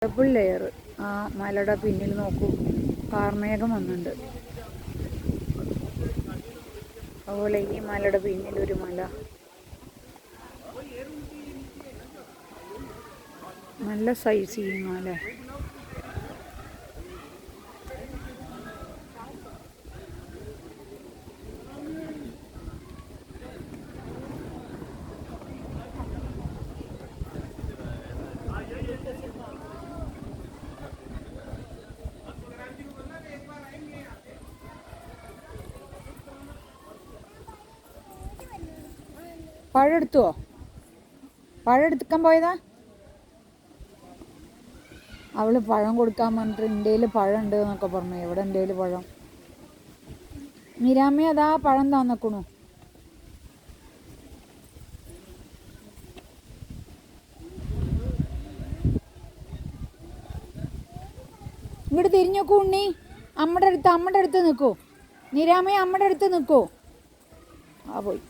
Double layer. ആ മലയുടെ പിന്നിൽ നോക്കൂ, കാർമേഘം വന്നിട്ടുണ്ട്. അതുപോലെ ഈ മലയുടെ പിന്നിലൊരു മല, നല്ല സൈസ് ചെയ്യുന്നു അല്ലേ. പഴം എടുത്തുവോ? പഴം എടുക്കാൻ പോയതാ? അവള് പഴം കൊടുക്കാൻ പറഞ്ഞിട്ട് ഇന്ത്യയിൽ പഴം ഉണ്ട് എന്നൊക്കെ പറഞ്ഞു. എവിടെ ഇന്ത്യയിൽ പഴം? മിരാമി അതാ പഴം തന്നേക്കണു. ഇങ്ങോട്ട് തിരിഞ്ഞു നോക്കൂ ഉണ്ണി. അമ്മയുടെ അടുത്ത് നിൽക്കൂ. നിരാമയെ അമ്മയുടെ അടുത്ത് നിൽക്കൂ. ആ പോയി.